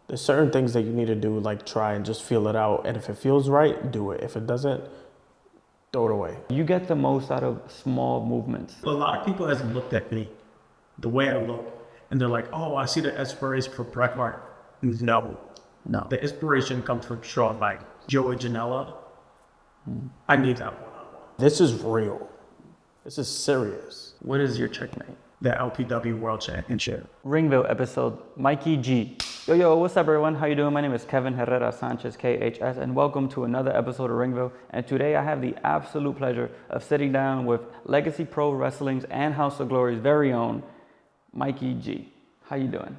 There's certain things that you need to do, like try and just feel it out. And if it feels right, do it. If it doesn't, throw it away. You get the most out of small movements. A lot of people has looked at me, the way I look, and they're like, oh, I see the inspiration for Bret Hart. No. The inspiration comes from Sean, like Joey Janela. I need that one. This is real. This is serious. What is your checkmate? The LPW World Championship. RingVille episode, Micke G. Yo, what's up everyone? How you doing? My name is Kevin Herrera Sanchez, KHS, and welcome to another episode of RingVille. And today I have the absolute pleasure of sitting down with Legacy Pro Wrestling's and House of Glory's very own Micke G. How you doing?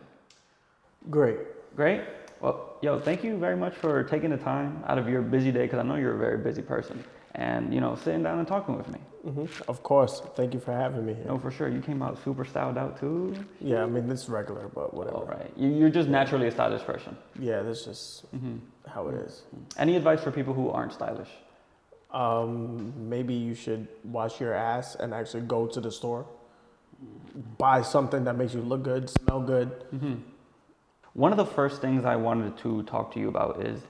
Great. Great? Well, thank you very much for taking the time out of your busy day, because I know you're a very busy person, and, sitting down and talking with me. Of course. Thank you for having me here. No, for sure. You came out super styled out too. Yeah, I mean, it's regular, but whatever. All right. You're just naturally a stylish person. Yeah, that's just how it is. Any advice for people who aren't stylish? Maybe you should wash your ass and actually go to the store. Buy something that makes you look good, smell good. One of the first things I wanted to talk to you about is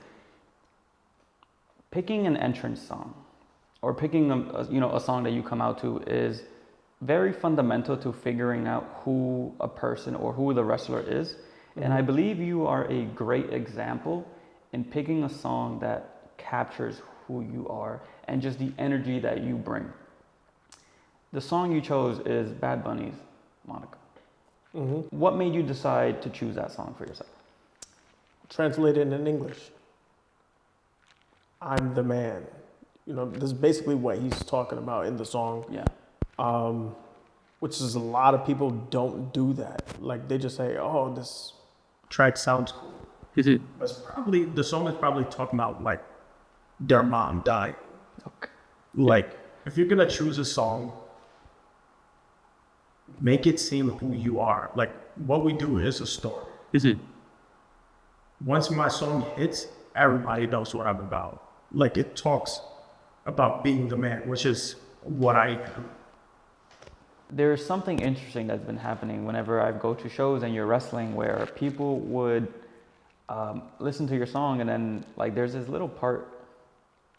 picking an entrance song, or picking a song that you come out to is very fundamental to figuring out who a person or who the wrestler is. And I believe you are a great example in picking a song that captures who you are and just the energy that you bring. The song you chose is Bad Bunny's Monica. What made you decide to choose that song for yourself? Translated in English. I'm the man. This is basically what he's talking about in the song. Yeah. Which is a lot of people don't do that. Like, they just say, oh, this Track sounds cool. Is it? The song is probably talking about like their mom died. Okay. Like, if you're gonna choose a song, make it seem who you are. Like, what we do is a story. Is it? Once my song hits, everybody knows what I'm about. Like, it talks about being the man, which is what I am. There's something interesting that's been happening whenever I go to shows and you're wrestling, where people would listen to your song, and then like there's this little part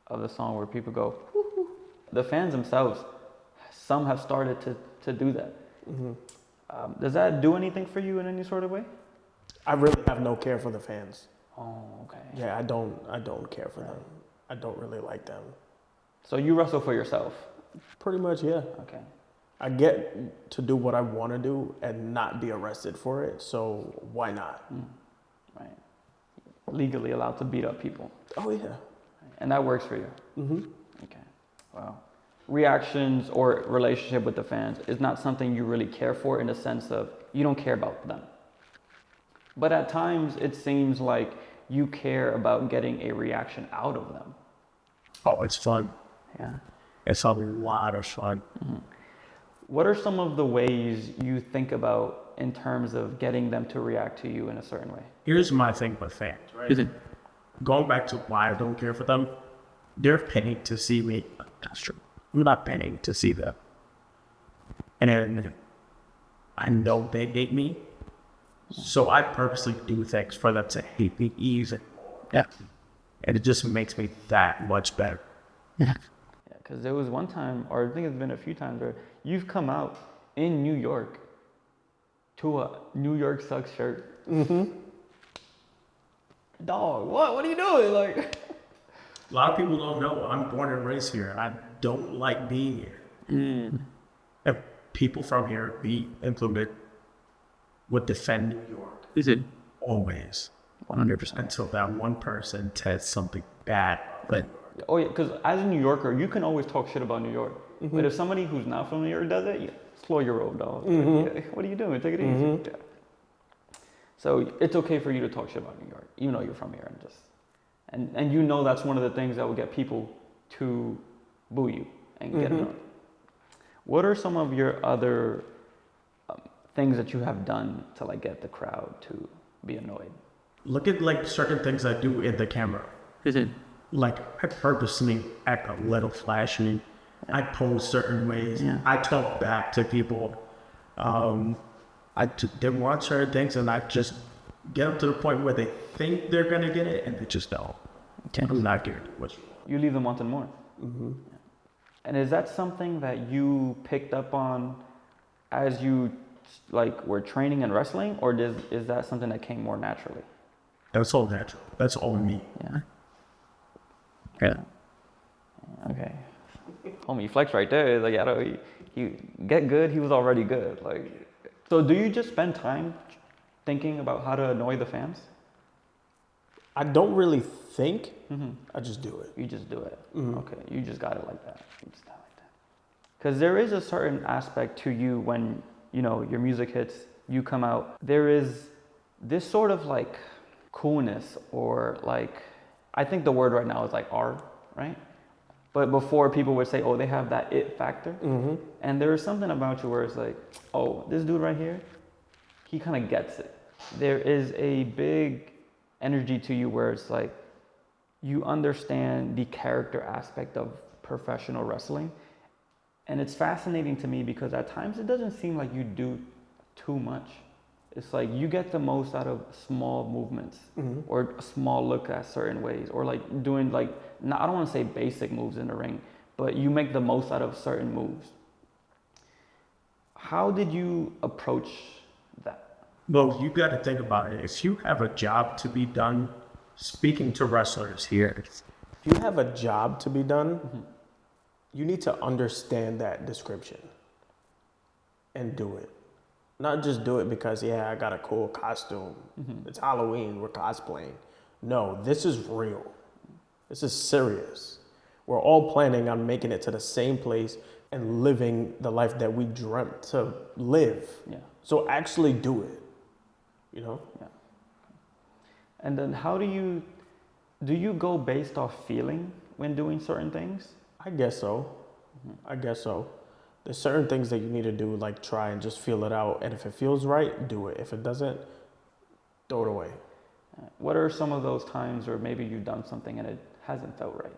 of the song where people go, woo-hoo. The fans themselves, some have started to do that. Does that do anything for you in any sort of way? I really have no care for the fans. Oh, okay. Yeah, I don't care for them. I don't really like them. So you wrestle for yourself? Pretty much, yeah. Okay. I get to do what I want to do and not be arrested for it, so why not? Right. Legally allowed to beat up people. Oh, yeah. And that works for you? Okay. Wow. Reactions or relationship with the fans is not something you really care for, in the sense of you don't care about them. But at times it seems like you care about getting a reaction out of them. Oh, it's fun. Yeah. It's a lot of fun. What are some of the ways you think about in terms of getting them to react to you in a certain way? Here's my thing with fans, right? Is it? Going back to why I don't care for them, they're paying to see me. That's true. I'm not paying to see them. And I know they hate me, so I purposely do things for them to hate me easy. Yeah. And it just makes me that much better. Yeah, because there was one time, or I think it's been a few times, where you've come out in New York to a New York Sucks shirt. Dog, what are you doing? Like, A lot of people don't know I'm born and raised here, and I don't like being here. And people from here, be included, would defend New York. is it? Always. 100%. Until that one person says something bad. But Oh yeah, because as a New Yorker, you can always talk shit about New York. But if somebody who's not from New York does it, slow your roll, dog. Like, what are you doing? Take it easy. Yeah. So it's okay for you to talk shit about New York, even though you're from here, and that's one of the things that will get people to boo you and get annoyed. What are some of your other things that you have done to like get the crowd to be annoyed? look at like certain things I do in the camera. Is it? Like, I purposely act a little flashy. I pose certain ways. Yeah. I talk back to people. They want certain things, and I just get them to the point where they think they're going to get it and they just don't. Okay. I'm not getting what You leave them wanting more. Mm-hmm. And is that something that you picked up on as you like were training and wrestling, or is that something that came more naturally? That's all natural. That's all me. Yeah. Yeah. Okay. Homie flex right there. Like, I don't, he get good. He was already good. Like, so do you just spend time thinking about how to annoy the fans? I don't really think. Mm-hmm. I just do it. You just do it. Mhm. Okay. You just got it like that. You just got it like that. Because there is a certain aspect to you when, you know, your music hits, you come out. There is this sort of like coolness, or like, I think the word right now is like R, right? But before, people would say, oh, they have that it factor. Mm-hmm. And there's something about you where it's like, oh, this dude right here, he kind of gets it. There is a big energy to you where it's like, you understand the character aspect of professional wrestling. And it's fascinating to me because at times it doesn't seem like you do too much. It's like you get the most out of small movements, Mm-hmm. or a small look at certain ways, or like doing like, I don't want to say basic moves in the ring, but you make the most out of certain moves. How did you approach that? Well, you got to think about it. If you have a job to be done, speaking to wrestlers here, If you have a job to be done, you need to understand that description and do it. Not just do it because, yeah, I got a cool costume. It's Halloween, we're cosplaying. No, this is real. This is serious. We're all planning on making it to the same place and living the life that we dreamt to live. Yeah. So actually do it, you know? Yeah. And then how do you go based off feeling when doing certain things? I guess so. I guess so. There's certain things that you need to do, like try and just feel it out. And if it feels right, do it. If it doesn't, throw it away. What are some of those times where maybe you've done something and it hasn't felt right?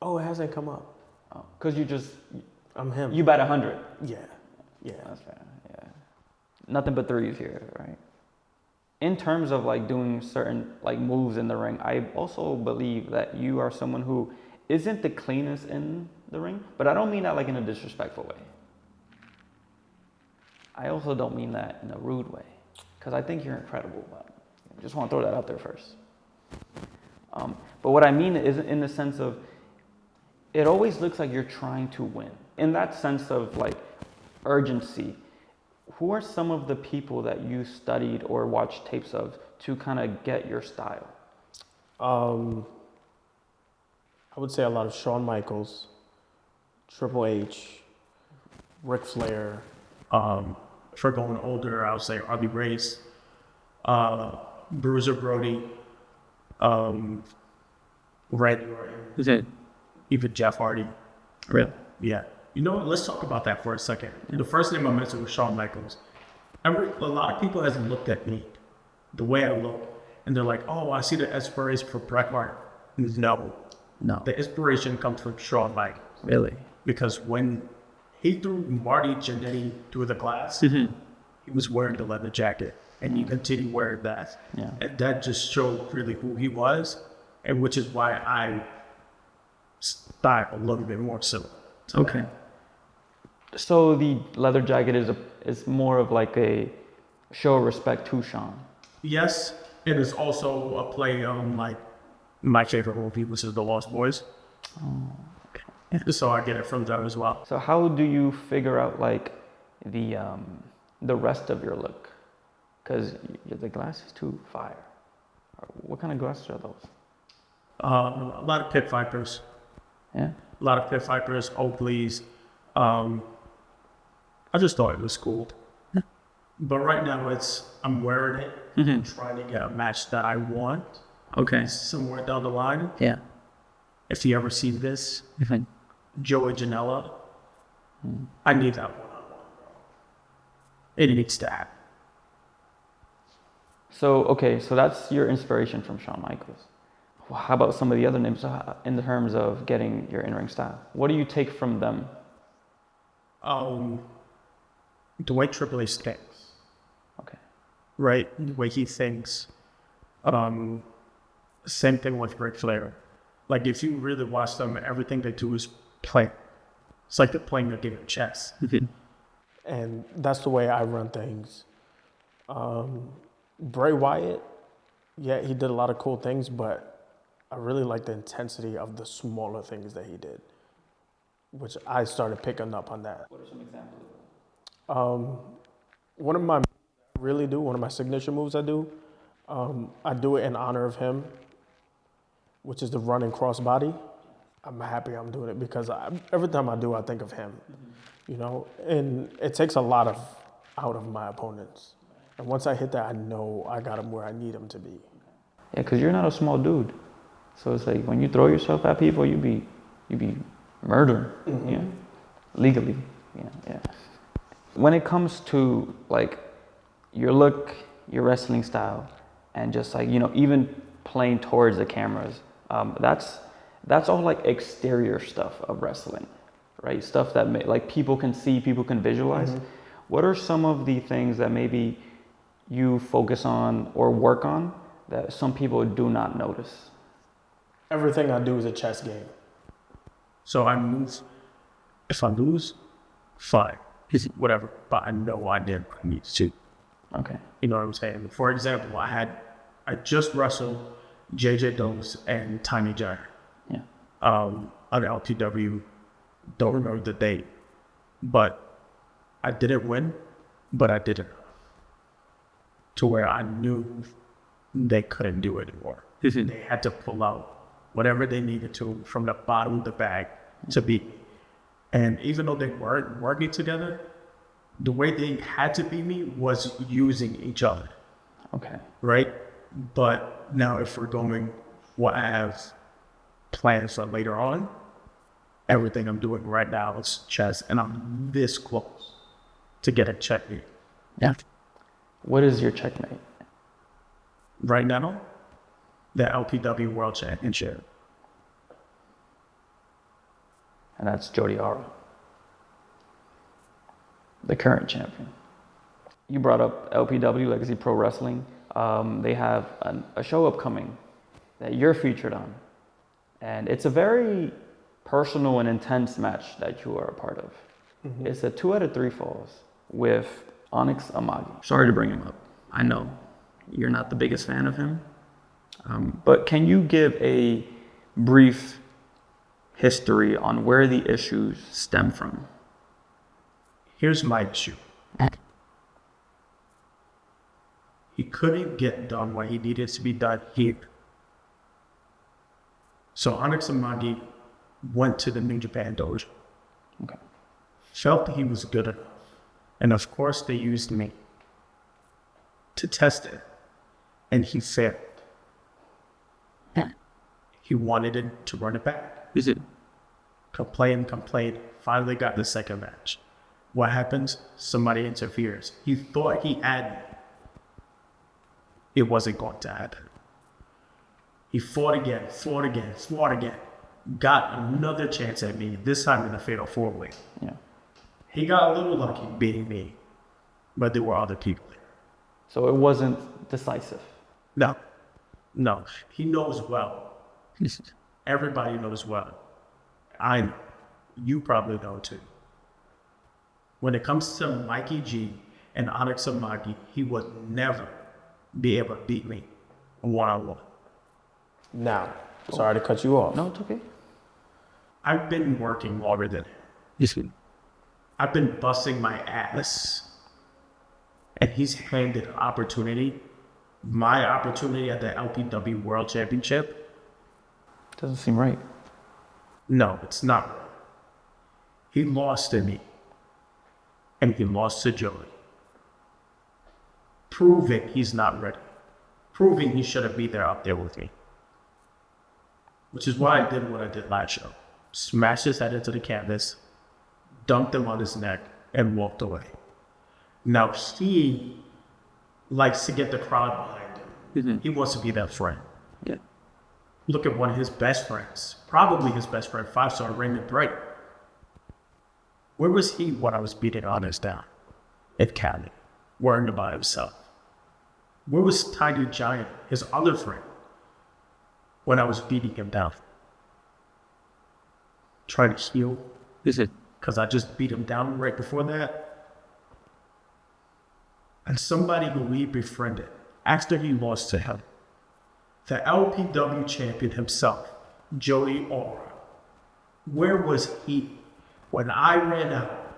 Oh, it hasn't come up. Because I'm him. you bet 100. Yeah. Yeah. That's fair. Yeah. Nothing but threes here, right? In terms of like doing certain like moves in the ring, I also believe that you are someone who isn't the cleanest in the ring, but I don't mean that like in a disrespectful way. I also don't mean that in a rude way, because I think you're incredible, but I just want to throw that out there first. But what I mean is in the sense of, it always looks like you're trying to win. In that sense of like urgency, who are some of the people that you studied or watched tapes of to kind of get your style? I would say a lot of Shawn Michaels, Triple H, Ric Flair. for going older, I would say Harley Race, Bruiser Brody, Randy Orton, Is it even Jeff Hardy. real? Yeah. You know what? Let's talk about that for a second. The first name I mentioned was Shawn Michaels. A lot of people hasn't looked at me the way I look, and they're like, "Oh, I see the inspiration for Bret Hart." No, No. the inspiration comes from Shawn Michaels, Really? because when he threw Marty Jannetty through the glass, he was wearing the leather jacket, and he continued wearing that. Yeah. And that just showed really who he was, and which is why I style a little bit more similar. to Okay. So the leather jacket is more of like a show of respect to Shawn. Yes, it is also a play on like my favorite movie, which is The Lost Boys. Oh, okay. So I get it from them as well. So how do you figure out like the rest of your look? Because the glasses too fire. What kind of glasses are those? A lot of pit vipers, Yeah. a lot of pit vipers, Oakleys. I just thought it was cool. But right now I'm wearing it, I'm trying to get a match that I want Okay. somewhere down the line. Yeah. If you ever see this, Joey Janela, I need that one-on-one. It needs to happen. So, okay, so that's your inspiration from Shawn Michaels. Well, how about some of the other names in terms of getting your in-ring style? What do you take from them? The way Triple H thinks, Okay. right? The way he thinks, Same thing with Ric Flair. Like, if you really watch them, everything they do is play. It's like they're playing a game of chess. And that's the way I run things. Bray Wyatt, yeah, he did a lot of cool things, but I really like the intensity of the smaller things that he did, which I started picking up on that. What are some examples? One of my signature moves I do it in honor of him, which is the running crossbody. I'm happy I'm doing it because every time I do, I think of him, and it takes a lot out of my opponents. And once I hit that, I know I got him where I need him to be. Yeah, because you're not a small dude. So it's like when you throw yourself at people, you be murdering, yeah, legally, yeah. When it comes to like your look, your wrestling style, and just like even playing towards the cameras, that's all like exterior stuff of wrestling, right? Stuff that like people can see, people can visualize. What are some of the things that maybe you focus on or work on that some people do not notice? Everything I do is a chess game. So if I lose, fine, whatever. But I know I did what I need to. Okay. You know what I'm saying? For example, I just wrestled JJ Doze and Tiny Giant. Yeah. On LPW, don't remember the date, but I didn't win, but I did it to where I knew they couldn't do it anymore. They had to pull out whatever they needed to from the bottom of the bag to beat me. And even though they weren't working together, the way they had to beat me was using each other. Okay. Right? But now if we're going what I have planned for later on, everything I'm doing right now is chess, and I'm this close to get a checkmate. Yeah. What is your checkmate? Right now, the LPW World Championship. And that's Jody Ara, the current champion. You brought up LPW, Legacy Pro Wrestling. They have a show upcoming that you're featured on. And it's a very personal and intense match that you are a part of. It's a 2 out of 3 falls with Onyx Amagi. Sorry to bring him up. I know you're not the biggest fan of him. But can you give a brief history on where the issues stem from? Here's my issue. He couldn't get done what he needed to be done here. So Onyx Amagi went to the New Japan Dojo. Okay. Felt he was good enough. And of course they used me to test it. And he failed. He wanted it to run it back. Is it? Complained, finally got the second match. What happens? Somebody interferes. He thought he had me. It wasn't going to happen. He fought again, got another chance at me, this time in a fatal 4-way. Yeah. He got a little lucky beating me, but there were other people there. So it wasn't decisive. No. He knows well. Everybody knows well. I know. You probably know too. When it comes to Micke G and Onyx Amagi, he would never be able to beat me one-on-one. Now, sorry to cut you off. No, it's okay. I've been working longer than him. I've been busting my ass. And he's handed an opportunity, my opportunity at the LPW World Championship. Doesn't seem right. No, it's not right. He lost to me. And he lost to Jody. Proving he's not ready. Proving he shouldn't be there up there with me. Which is why I did what I did last show. Smashed his head into the canvas, dunked him on his neck, and walked away. Now he likes to get the crowd behind him. He wants to be that friend. Yeah. Look at one of his best friends, probably his best friend, 5-star Raymond Bright. Where was he when I was beating Onyx down? At Cali, worrying about himself. Where was Tiger Giant, his other friend, when I was beating him down? Trying to heal? Is it? Because I just beat him down right before that. And somebody who we befriended, after he lost to him, the LPW champion himself, Joey Aura. Where was he when I ran out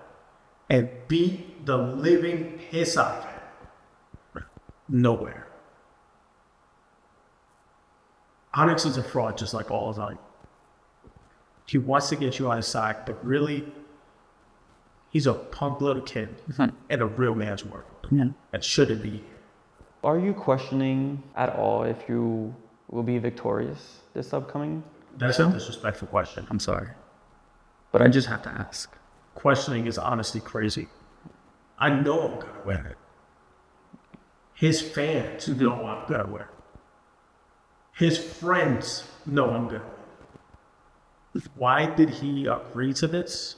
and beat the living piss out of him? Nowhere. Onyx is a fraud just like all of them. He wants to get you on his side, but really, he's a punk little kid in a real man's world. Yeah. And shouldn't be. Are you questioning at all if you will be victorious this upcoming? That's a disrespectful question. I'm sorry, but I just have to ask. Questioning is honestly crazy. I know I'm gonna win it. His fans know I'm gonna win. His friends know I'm gonna win. Why did he agree to this?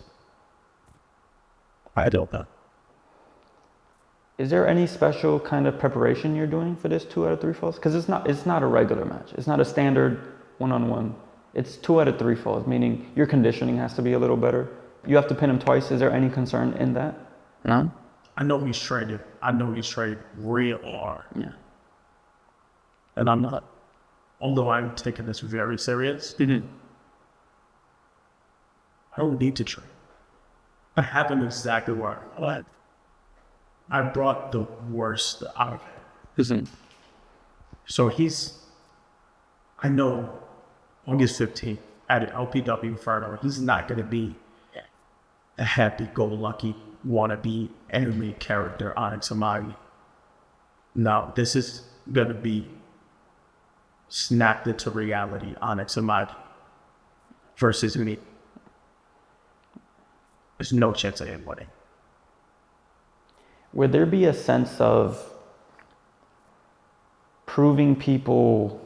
I don't know. Is there any special kind of preparation you're doing for this 2 out of 3 falls? Because it's not a regular match. It's not a standard one-on-one. It's 2 out of 3 falls, meaning your conditioning has to be a little better. You have to pin him twice. Is there any concern in that? No? I know he's traded. I know he's traded real hard. Yeah. And I'm not. Although I'm taking this very serious, I don't need to trade. I have him exactly where I want. I brought the worst out of him. So I know August 15th at an LPW Inferno, he's not going to be a happy-go-lucky wannabe anime character, Onyx Amagi. No, this is going to be snapped into reality, Onyx Amagi versus me. There's no chance of him winning. Would there be a sense of proving people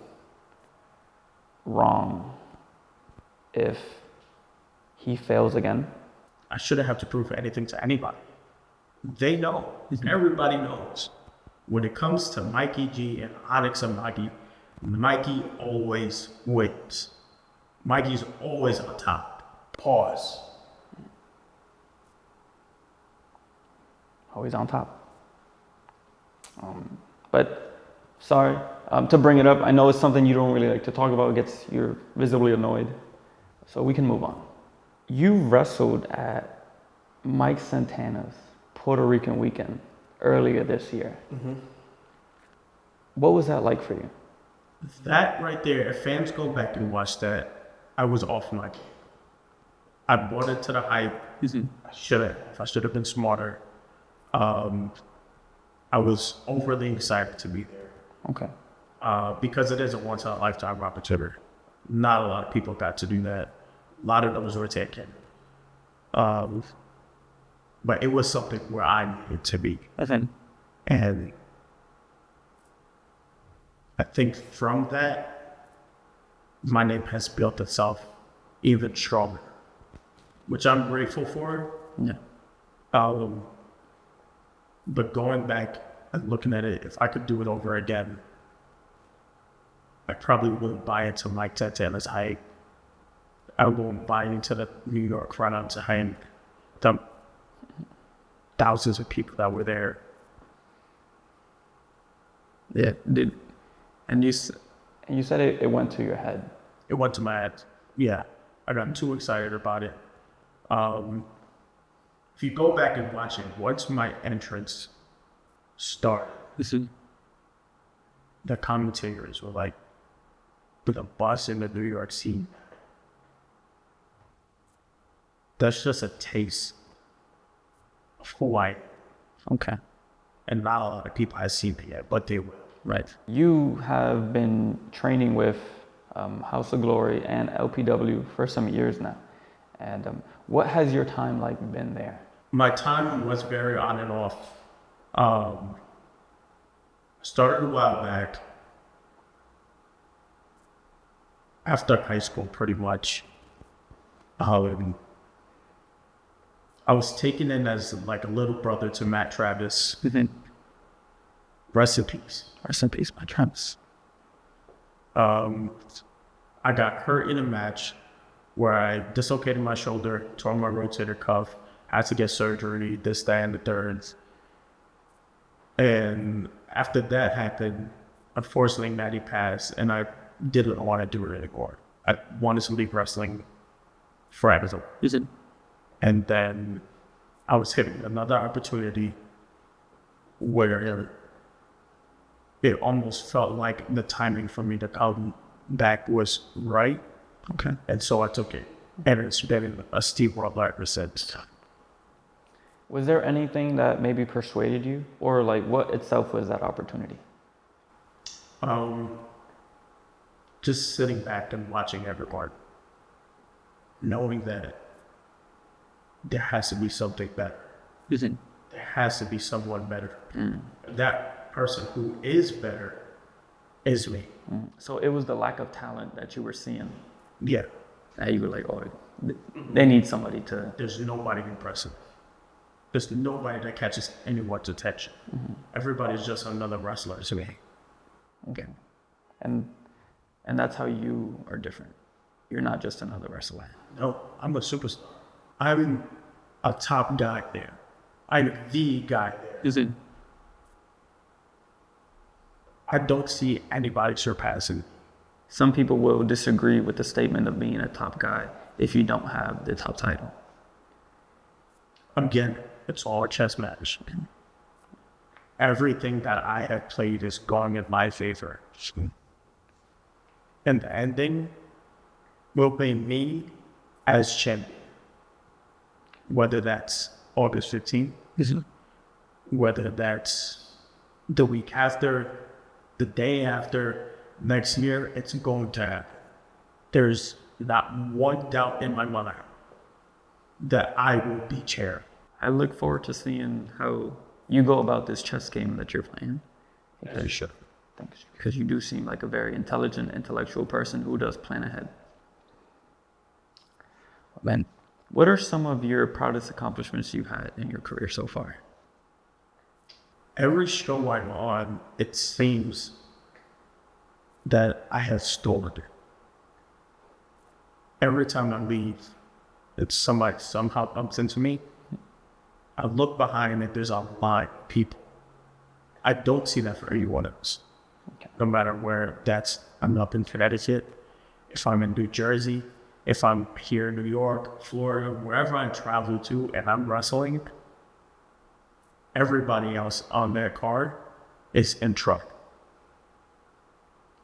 wrong if he fails again? I shouldn't have to prove anything to anybody. They know. Everybody knows. When it comes to Micke G and Onyx Amagi, Mikee always wins. Mikey's always on top. Pause. Always on top. But sorry to bring it up. I know it's something you don't really like to talk about. You're visibly annoyed. So we can move on. You wrestled at Mike Santana's Puerto Rican weekend earlier this year. What was that like for you? That right there, if fans go back and watch that, I was off my game. I bought into the hype. I should have been smarter. I was overly excited to be there. Okay. Because it is a once-in-a-lifetime opportunity. Not a lot of people got to do that. A lot of those were taken. But it was something where I needed to be. And I think from that, my name has built itself even stronger, which I'm grateful for. Yeah. But going back and looking at it, if I could do it over again, I probably wouldn't buy into Mike Santana's hype. I won't buy into the New York run-up to him. The thousands of people that were there. Yeah, did. And you said it went to your head. It went to my head. Yeah, I got too excited about it. If you go back and watch it, once my entrance started, the commentators were like, with a bus in the New York scene. That's just a taste of who I am. Okay. And not a lot of people have seen it yet, but they will. Right. You have been training with House of Glory and LPW for some years now. And what has your time been there? My time was very on and off. Started a while back. After high school, pretty much. I was taken in as a little brother to Matt Travis. Rest in peace. Rest in peace, my Travis. I got hurt in a match where I dislocated my shoulder, tore my rotator cuff, had to get surgery, this, that, and the third. And after that happened, unfortunately, Maddie passed, and I didn't want to do it anymore. I wanted to leave wrestling forever. And then I was given another opportunity where it almost felt like the timing for me to come back was right. Okay. And so I took it. And it's been a steep roll ever since. Was there anything that maybe persuaded you, or like what itself was that opportunity? Just sitting back and watching everyone, knowing that there has to be something better. There has to be someone better. That person who is better is me. So it was the lack of talent that you were seeing. Yeah. That you were like, oh, they need somebody to. There's nobody impressive. There's nobody that catches anyone's attention. Everybody's just another wrestler to me. Okay. And that's how you are different. You're not just another wrestler. No, I'm a superstar. I'm a top guy there. I'm the guy there. I don't see anybody surpassing. Some people will disagree with the statement of being a top guy if you don't have the top title. Again, it's all a chess match. Everything that I have played is going in my favor. And the ending will be me as champion. Whether that's August 15th, whether that's the week after, the day after, next year, it's going to happen. There's not one doubt in my mind that I will be chair. I look forward to seeing how you go about this chess game that you're playing. You should. Thanks. Because you do seem like a very intelligent, intellectual person who does plan ahead. Man, what are some of your proudest accomplishments you've had in your career so far? Every show I'm on, it seems that I have stolen it. Every time I leave, it's somebody somehow bumps into me. I look behind and there's a line of people. I don't see that for anyone else. Okay. No matter where that's, I'm up in Connecticut, if I'm in New Jersey, if I'm here in New York, Florida, wherever I travel to and I'm wrestling, everybody else on that card is in trouble.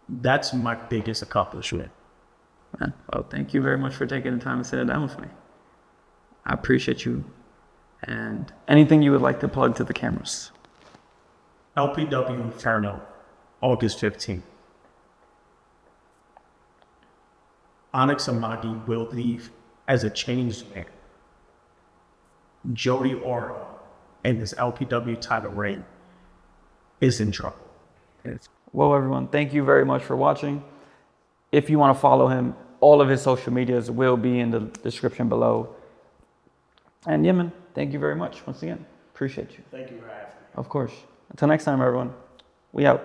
That's my biggest accomplishment. Man, well, thank you very much for taking the time to sit down with me. I appreciate you. And anything you would like to plug to the cameras? LPW Inferno, August 15th. Onyx Amagi will leave as a changed man. Jody Ora and his LPW title reign is in trouble. Well, everyone, thank you very much for watching. If you want to follow him, all of his social medias will be in the description below. And yeah, man, thank you very much once again. Appreciate you. Thank you for having me. Of course. Until next time, everyone. We out.